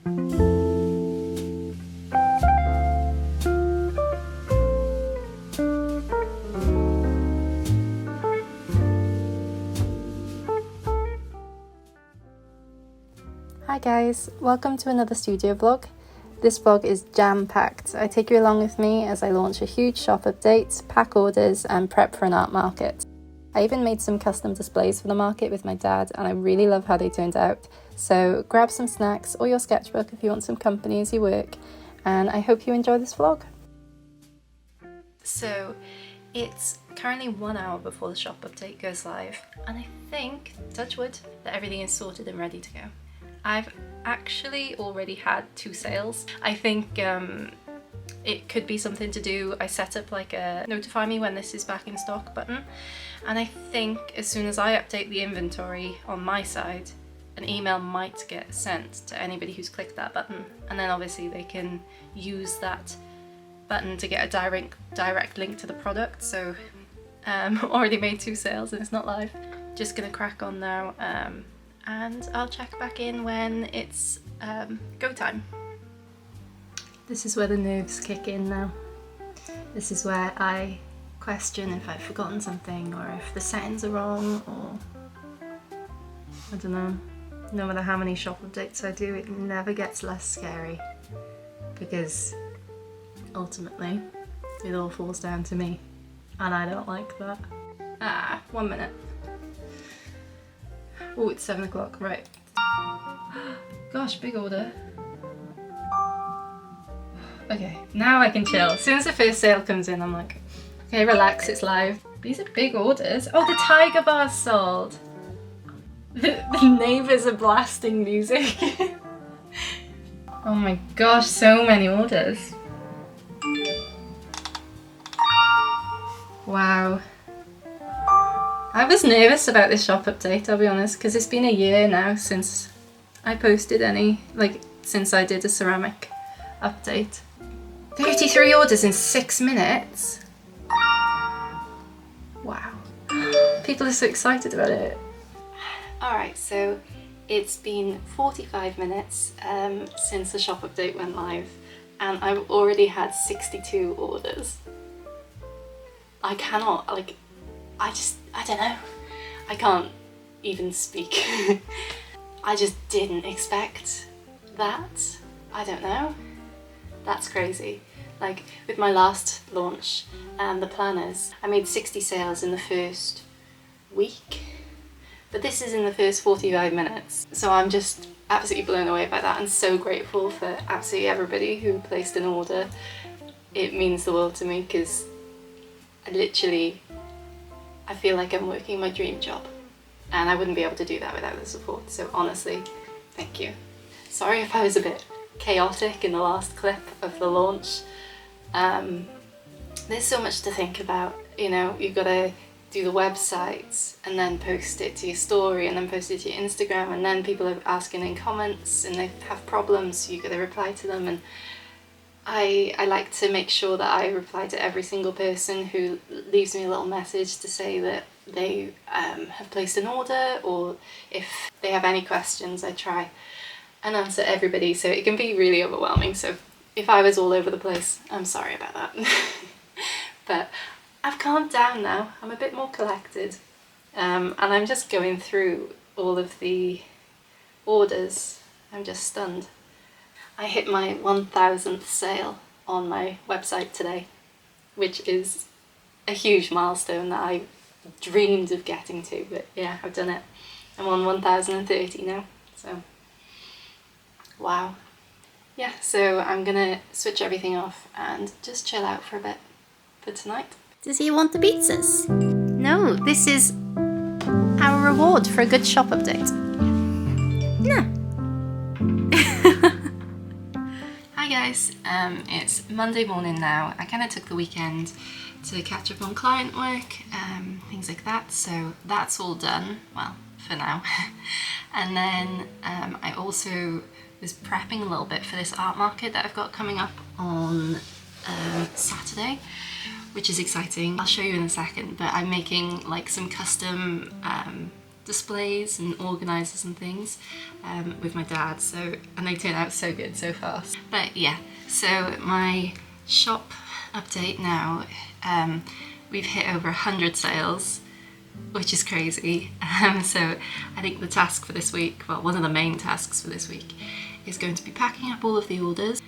Hi guys, welcome to another studio vlog. This vlog is jam-packed. I take you along with me as I launch a huge shop update, pack orders and prep for an art market. I even made some custom displays for the market with my dad and I really love how they turned out. So grab some snacks or your sketchbook if you want some company as you work, and I hope you enjoy this vlog. So it's currently 1 hour before the shop update goes live and I think, touch wood, that everything is sorted and ready to go. I've actually already had 2 sales. I think it could be something to do, I set up like a notify me when this is back in stock button, and I think as soon as I update the inventory on my side, an email might get sent to anybody who's clicked that button, and then obviously they can use that button to get a direct link to the product. So already made 2 sales and it's not live. Just gonna crack on now. And I'll check back in when it's go time. This is where the nerves kick in now. This is where I question if I've forgotten something or if the settings are wrong, or I don't know. No matter how many shop updates I do, it never gets less scary because ultimately it all falls down to me and I don't like that. 1 minute. Oh, it's 7 o'clock, right. Gosh, big order. Okay, now I can chill. As soon as the first sale comes in, I'm like, okay, relax, it's live. These are big orders. Oh, the tiger bar's sold. The neighbours are blasting music. Oh my gosh, so many orders. Wow. I was nervous about this shop update, I'll be honest, because it's been a year now since I posted any, since I did a ceramic update. 33 orders in 6 minutes? Wow. People are so excited about it. Alright, so it's been 45 minutes since the shop update went live, and I've already had 62 orders. I cannot, I don't know. I can't even speak. I just didn't expect that. I don't know. That's crazy. Like with my last launch and the planners, I made 60 sales in the first week, but this is in the first 45 minutes. So I'm just absolutely blown away by that and so grateful for absolutely everybody who placed an order. It means the world to me because I feel like I'm working my dream job and I wouldn't be able to do that without the support, so honestly, thank you. Sorry if I was a bit chaotic in the last clip of the launch. There's so much to think about, you know, you've got to do the website and then post it to your story and then post it to your Instagram, and then people are asking in comments and they have problems, so you've got to reply to them, and I like to make sure that I reply to every single person who leaves me a little message to say that they have placed an order, or if they have any questions, I try and answer everybody, so it can be really overwhelming. So if I was all over the place, I'm sorry about that. But I've calmed down now, I'm a bit more collected, and I'm just going through all of the orders. I'm just stunned. I hit my 1000th sale on my website today, which is a huge milestone that I dreamed of getting to, but yeah, I've done it. I'm on 1030 now, so wow. Yeah, so I'm gonna switch everything off and just chill out for a bit for tonight. Does he want the pizzas? No, this is our reward for a good shop update. No. Hi guys, it's Monday morning now. I kind of took the weekend to catch up on client work, things like that, so that's all done, well, for now. And then I also was prepping a little bit for this art market that I've got coming up on Saturday, which is exciting. I'll show you in a second, but I'm making like some custom displays and organisers and things with my dad, and they turn out so good so far. But yeah, so my shop update now, we've hit over 100 sales, which is crazy. So I think the task for this week, well, one of the main tasks for this week, is going to be packing up all of the orders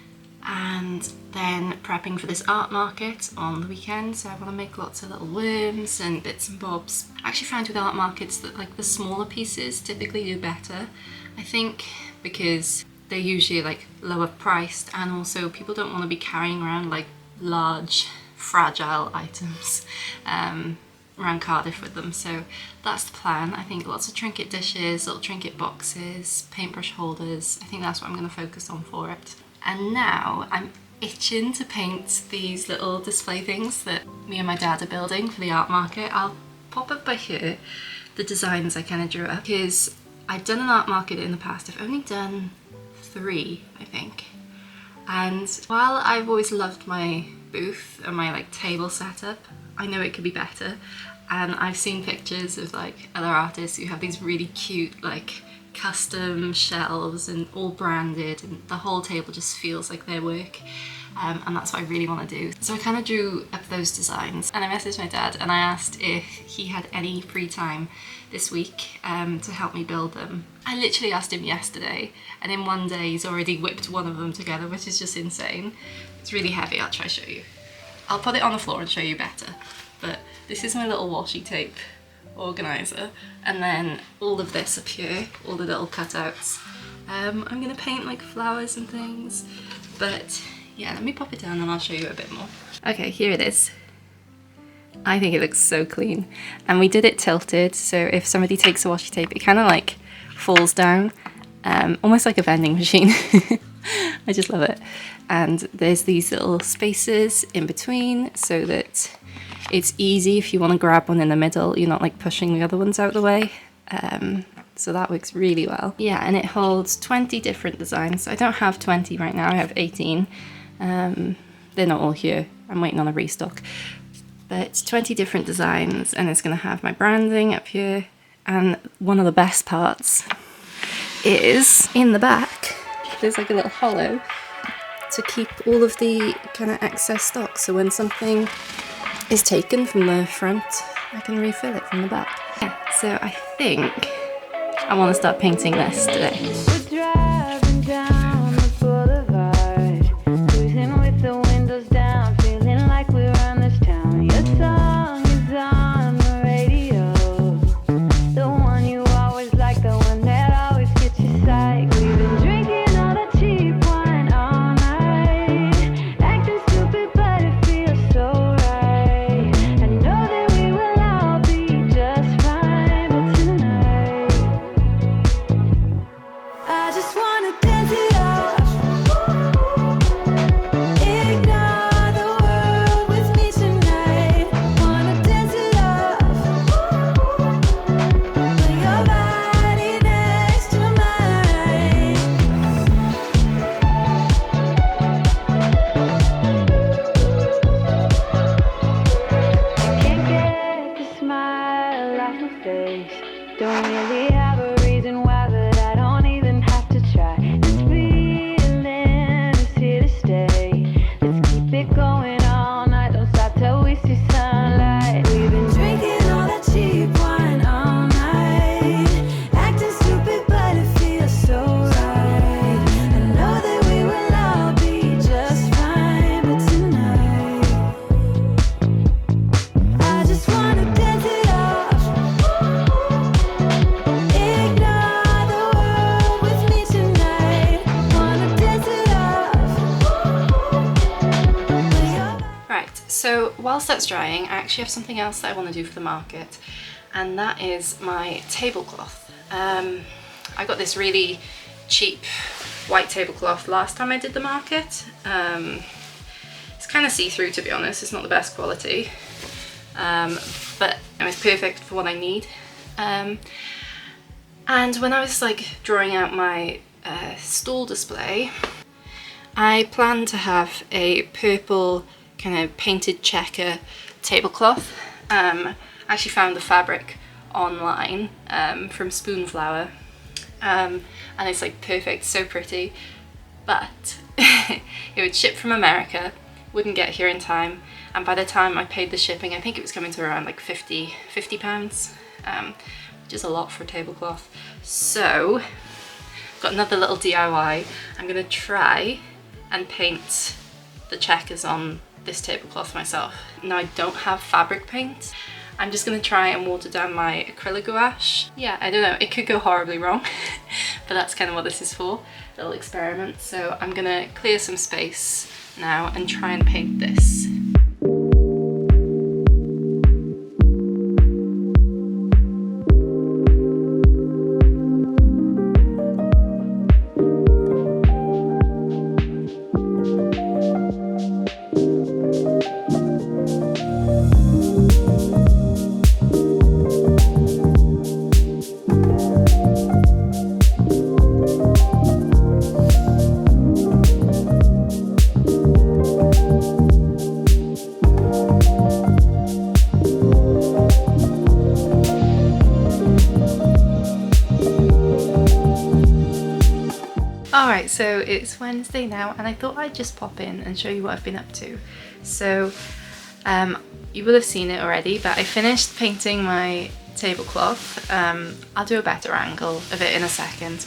and then prepping for this art market on the weekend. So I want to make lots of little worms and bits and bobs. I actually find with art markets that like the smaller pieces typically do better, I think, because they're usually like lower priced, and also people don't want to be carrying around like large fragile items around Cardiff with them. So that's the plan. I think lots of trinket dishes, little trinket boxes, paintbrush holders. I think that's what I'm going to focus on for it. And now I'm itching to paint these little display things that me and my dad are building for the art market. I'll pop up by here the designs I kind of drew up, because I've done an art market in the past. I've only done 3, I think. And while I've always loved my booth and my like table setup, I know it could be better. And I've seen pictures of like other artists who have these really cute like custom shelves and all branded, and the whole table just feels like their work. And that's what I really want to do. So I kind of drew up those designs, and I messaged my dad and I asked if he had any free time this week to help me build them. I literally asked him yesterday, and in one day he's already whipped one of them together, which is just insane. It's really heavy. I'll try to show you. I'll put it on the floor and show you better. But this is my little washi tape organizer, and then all of this up here, all the little cutouts. I'm gonna paint like flowers and things, but yeah, let me pop it down and I'll show you a bit more. Okay, here it is. I think it looks so clean, and we did it tilted, so if somebody takes a washi tape, it kind of like falls down, almost like a vending machine. I just love it. And there's these little spaces in between so that it's easy if you want to grab one in the middle, you're not like pushing the other ones out of the way. So that works really well. Yeah, and it holds 20 different designs. I don't have 20 right now, I have 18. They're not all here, I'm waiting on a restock. But 20 different designs, and it's going to have my branding up here. And one of the best parts is in the back, there's like a little hollow to keep all of the kind of excess stock. So when something is taken from the front, I can refill it from the back. Yeah, so I think I want to start painting this today. We're driving down the boulevard, cruising with the windows down, feeling like we're on this town. Your song is on the radio, the one you always like, the one that always gets you psyched. We've been drinking all the cheap wine all night, acting stupid but it feels so right. I know that we will all be just fine, but tonight I just wanna dance it off, ignore the world with me tonight. Wanna dance it off, put your body next to mine. I can't get the smile off my face. Don't really have a reason why, but I don't even have to try. This feeling is here to stay. Let's keep it going all night. Don't stop till we see sunlight. We've been drinking all that cheap wine all night, acting stupid but it feels so right. I know that we will all be just fine, but tonight I just wanna dance it off, ignore the world with me tonight. Wanna dance it off. Right, so whilst that's drying, I actually have something else that I want to do for the market, and that is my tablecloth. I got this really cheap white tablecloth last time I did the market. It's kind of see-through, to be honest, it's not the best quality, but it's perfect for what I need. And when I was like drawing out my stall display, I planned to have a purple kind of painted checker tablecloth. I actually found the fabric online from Spoonflower, and it's like perfect, so pretty, but it would ship from America, wouldn't get here in time, and by the time I paid the shipping, I think it was coming to around like £50, which is a lot for a tablecloth. So I've got another little DIY. I'm gonna try and paint the checkers on this tablecloth myself. Now I don't have fabric paint. I'm just gonna try and water down my acrylic gouache. Yeah, I don't know, it could go horribly wrong, but that's kind of what this is for, a little experiment. So I'm gonna clear some space now and try and paint this. Alright, so it's Wednesday now, and I thought I'd just pop in and show you what I've been up to. So, you will have seen it already, but I finished painting my tablecloth. I'll do a better angle of it in a second,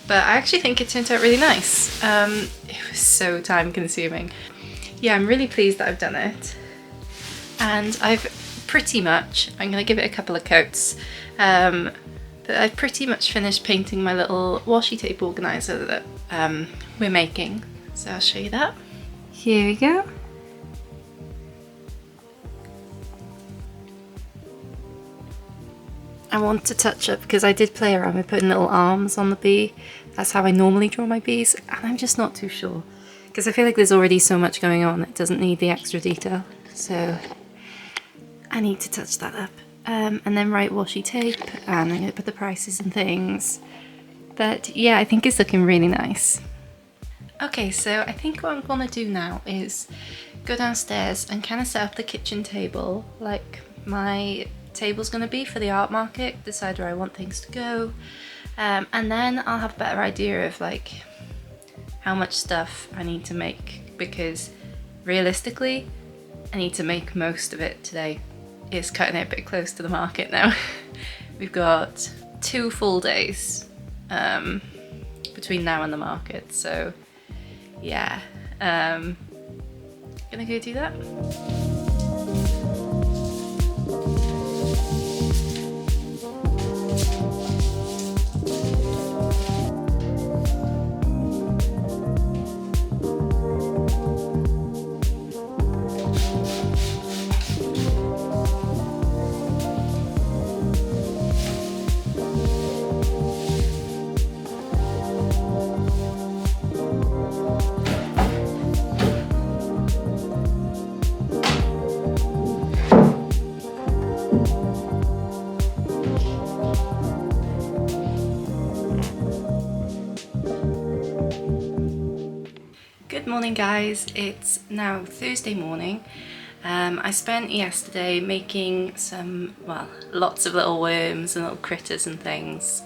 but I actually think it turned out really nice. It was so time consuming. Yeah, I'm really pleased that I've done it. And I've pretty much, I'm going to give it a couple of coats, but I've pretty much finished painting my little washi tape organiser that we're making. So I'll show you that. Here we go. I want to touch up because I did play around with putting little arms on the bee. That's how I normally draw my bees, and I'm just not too sure because I feel like there's already so much going on, it doesn't need the extra detail. So I need to touch that up. And then write washi tape, and I'm going to put the prices and things. But yeah, I think it's looking really nice. Okay, so I think what I'm going to do now is go downstairs and kind of set up the kitchen table like my table's going to be for the art market, decide where I want things to go, and then I'll have a better idea of like how much stuff I need to make, because realistically I need to make most of it today. It's cutting it a bit close to the market now. We've got 2 full days between now and the market, so yeah, gonna go do that. Good morning guys, it's now Thursday morning. I spent yesterday making some, well, lots of little worms and little critters and things,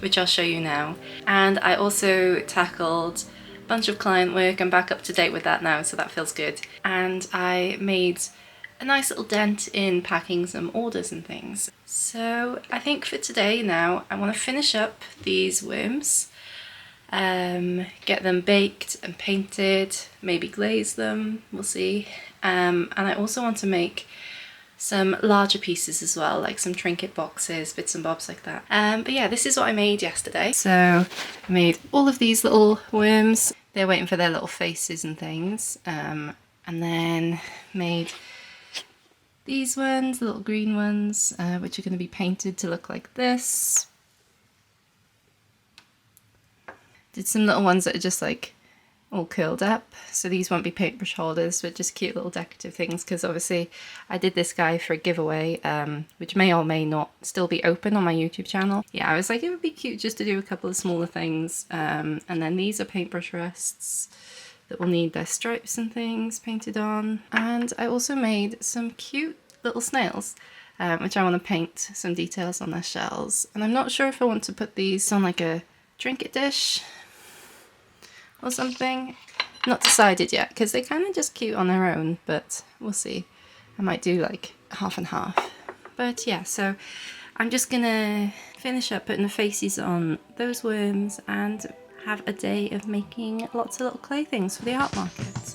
which I'll show you now. And I also tackled a bunch of client work. I'm back up to date with that now, so that feels good. And I made a nice little dent in packing some orders and things. So I think for today now, I want to finish up these worms. Get them baked and painted, maybe glaze them, we'll see. And I also want to make some larger pieces as well, like some trinket boxes, bits and bobs like that. But yeah, this is what I made yesterday. So I made all of these little worms. They're waiting for their little faces and things. And then made these ones, the little green ones, which are going to be painted to look like this. Did some little ones that are just like all curled up, so these won't be paintbrush holders, but just cute little decorative things, because obviously I did this guy for a giveaway, which may or may not still be open on my YouTube channel. Yeah, I was like, it would be cute just to do a couple of smaller things. And then these are paintbrush rests that will need their stripes and things painted on. And I also made some cute little snails. which I want to paint some details on their shells. And I'm not sure if I want to put these on like a trinket dish or something. Not decided yet, because they're kind of just cute on their own, but we'll see. I might do like half and half. But yeah, so I'm just gonna finish up putting the faces on those worms and have a day of making lots of little clay things for the art market.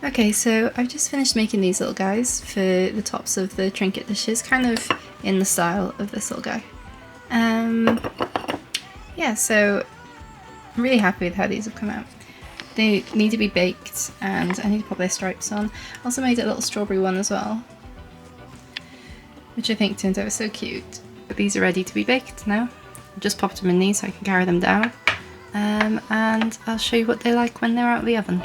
Okay, so I've just finished making these little guys for the tops of the trinket dishes, kind of in the style of this little guy. Yeah, so I'm really happy with how these have come out. They need to be baked and I need to pop their stripes on. Also made a little strawberry one as well, which I think turned out so cute. But these are ready to be baked now. I've just popped them in these so I can carry them down. And I'll show you what they're like when they're out of the oven.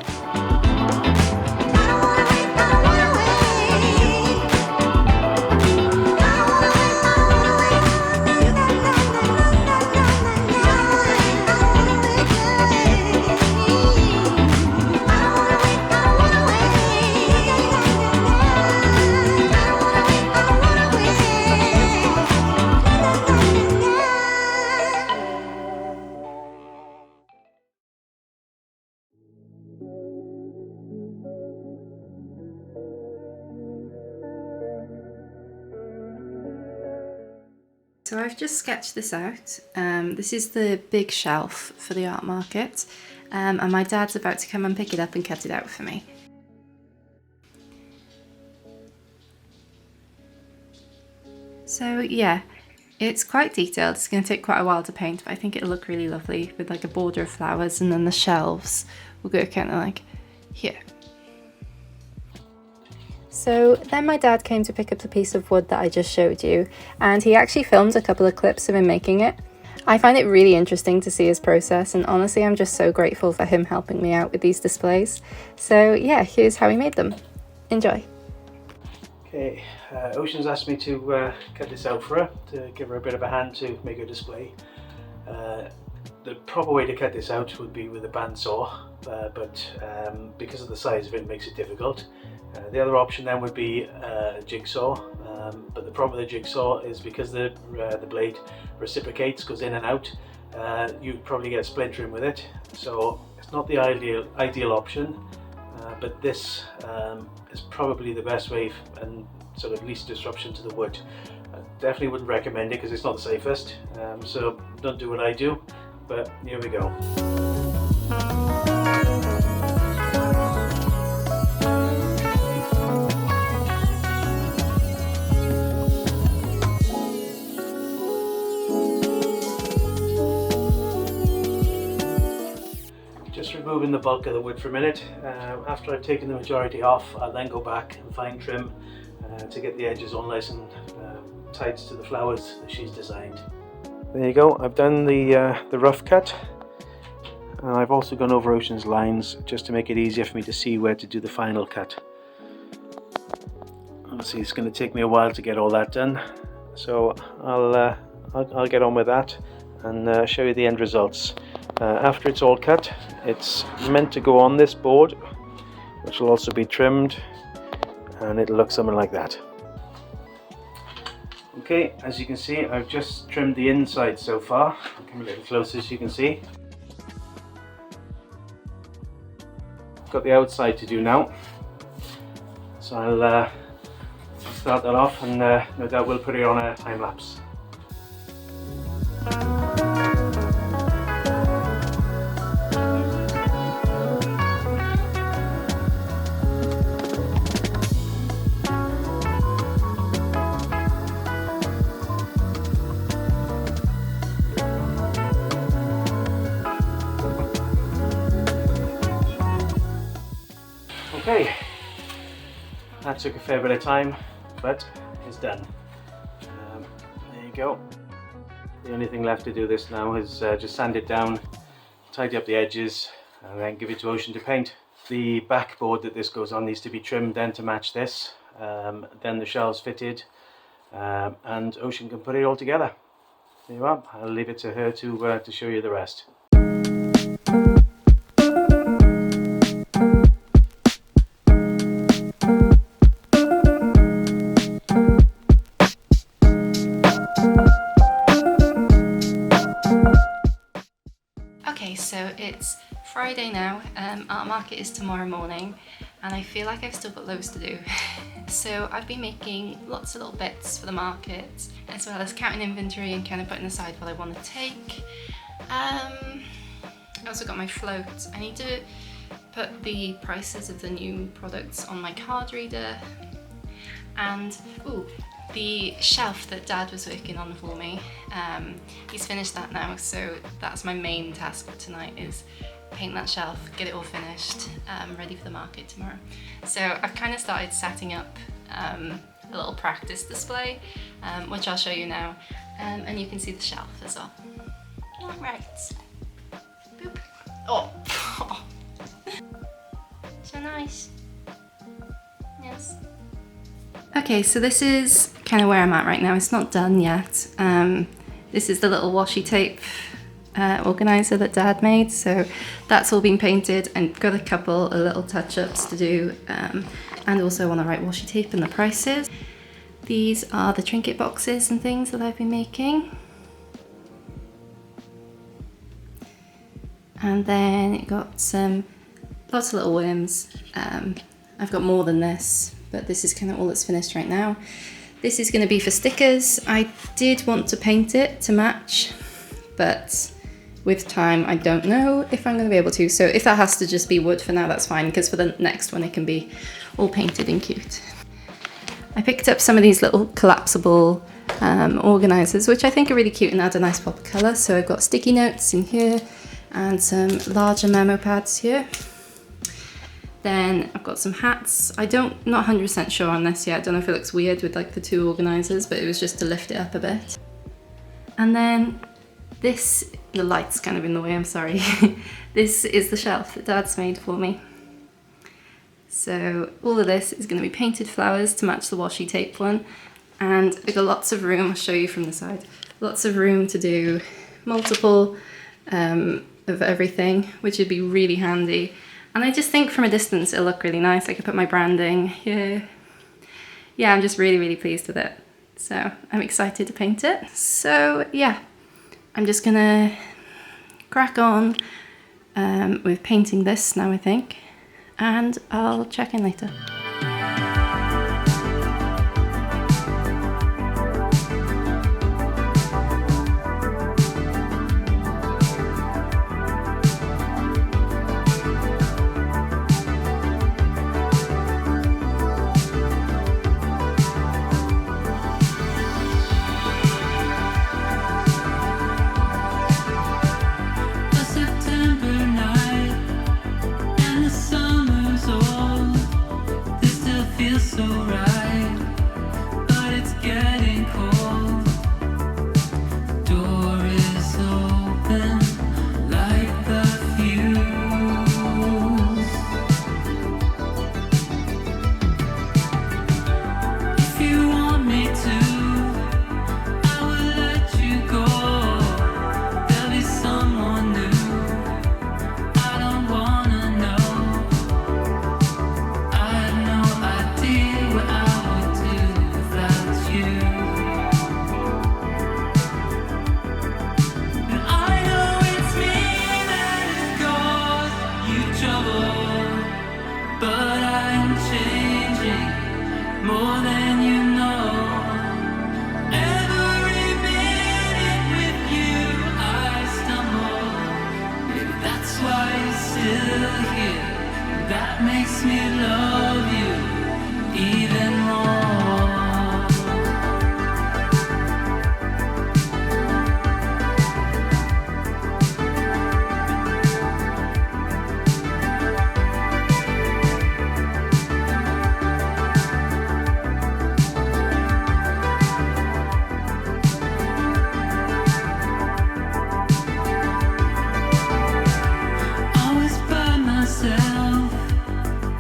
So I've just sketched this out. This is the big shelf for the art market, and my dad's about to come and pick it up and cut it out for me. So yeah, it's quite detailed. It's going to take quite a while to paint, but I think it'll look really lovely with like a border of flowers, and then the shelves will go kind of like here. So then my dad came to pick up the piece of wood that I just showed you, and he actually filmed a couple of clips of him making it. I find it really interesting to see his process, and honestly I'm just so grateful for him helping me out with these displays. So yeah, here's how he made them. Enjoy. Okay, Ocean's asked me to cut this out for her, to give her a bit of a hand to make a display. The proper way to cut this out would be with a bandsaw, but because of the size of it, it makes it difficult. The other option then would be a jigsaw, but the problem with the jigsaw is because the blade reciprocates, goes in and out, you'd probably get splintering with it. So it's not the ideal option, but this is probably the best way and sort of least disruption to the wood. I definitely wouldn't recommend it because it's not the safest, so don't do what I do, but here we go. removing the bulk of the wood for a minute. After I've taken the majority off, I'll then go back and fine trim to get the edges all nice and tight to the flowers that she's designed. There you go, I've done the rough cut, and I've also gone over Ocean's lines just to make it easier for me to see where to do the final cut. Obviously it's going to take me a while to get all that done, so I'll get on with that and show you the end results. After it's all cut, it's meant to go on this board, which will also be trimmed, and it'll look something like that. Okay, as you can see, I've just trimmed the inside so far. I'll come a little closer so you can see. Got the outside to do now, so I'll start that off, and no doubt we'll put it on a time lapse. Okay, that took a fair bit of time, but it's done. There you go. The only thing left to do this now is just sand it down, tidy up the edges, and then give it to Ocean to paint. The backboard that this goes on needs to be trimmed then to match this, then the shelves fitted, and Ocean can put it all together. There you are. I'll leave it to her to show you the rest. Okay, so it's Friday now, art market is tomorrow morning, and I feel like I've still got loads to do. So I've been making lots of little bits for the market, as well as counting inventory and kind of putting aside what I want to take. I also got my float. I need to put the prices of the new products on my card reader, and the shelf that Dad was working on for me, he's finished that now, so that's my main task for tonight, is paint that shelf, get it all finished, ready for the market tomorrow. So I've kind of started setting up a little practice display, which I'll show you now, and you can see the shelf as well. Alright. Boop. Oh! So nice. Yes. Okay, so this is kind of where I'm at right now. It's not done yet. This is the little washi tape organizer that Dad made, so that's all been painted and got a couple of little touch-ups to do, and also want to write washi tape and the prices. These are the trinket boxes and things that I've been making. And then it got some lots of little worms. I've got more than this, but this is kind of all that's finished right now. This is going to be for stickers. I did want to paint it to match, but with time I don't know if I'm going to be able to. So if that has to just be wood for now, that's fine, because for the next one it can be all painted and cute. I picked up some of these little collapsible organisers, which I think are really cute and add a nice pop of colour. So I've got sticky notes in here and some larger memo pads here. Then I've got some hats. Not 100% sure on this yet. I don't know if it looks weird with like the two organisers, but it was just to lift it up a bit. And then this, the light's kind of in the way, I'm sorry. This is the shelf that Dad's made for me. So all of this is going to be painted flowers to match the washi tape one. And we've got lots of room, I'll show you from the side, lots of room to do multiple of everything, which would be really handy. And I just think from a distance it'll look really nice. I could put my branding here. Yeah, I'm just really, really pleased with it. So I'm excited to paint it. So yeah, I'm just gonna crack on with painting this now, I think, and I'll check in later. so right, but it's getting cold. Door is open like the Hughes. If you want me to, I will let you go. There'll be someone new. I don't wanna know. I have no idea what I would do without you. And I know it's me that has caused you trouble, but I'm changing more than you know. Every minute with you I stumble. Maybe that's why you're still here. That makes me love you even more. Always by myself,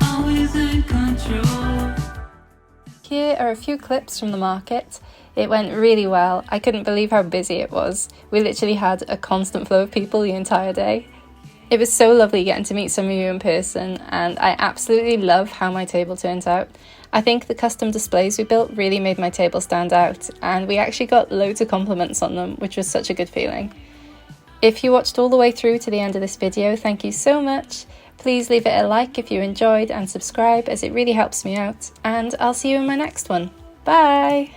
always in control. Here are a few clips from the market. It went really well. I couldn't believe how busy it was. We literally had a constant flow of people the entire day. It was so lovely getting to meet some of you in person, and I absolutely love how my table turns out. I think the custom displays we built really made my table stand out, and we actually got loads of compliments on them, which was such a good feeling. If you watched all the way through to the end of this video, thank you so much. Please leave it a like if you enjoyed and subscribe, as it really helps me out, and I'll see you in my next one. Bye!